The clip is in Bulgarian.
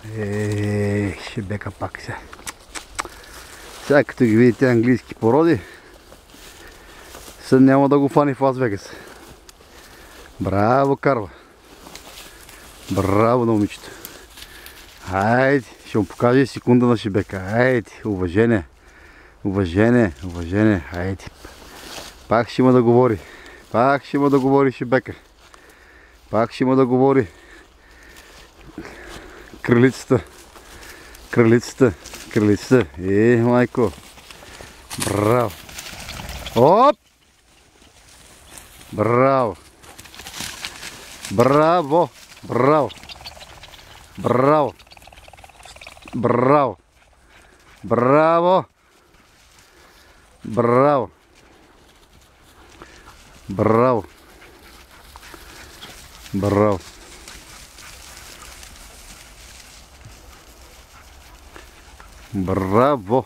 Шибека пак сега. Сега като ги видите английски породи, сън няма да го фани в Лас Вегас. Браво, Карла! Браво на момичето! Хайде, ще му покажа секунда на Шибека. Хайде, уважение! Уважение, уважение, хайде. Пак ще има да говори. Пак ще има да говори Шибека. Пак ще има да говори. Кралицата. Кралицата. Кралицата. Майко. Браво. Оп! Браво. Браво. Браво. Браво. Браво. Браво. Браво. Браво. Браво. Браво.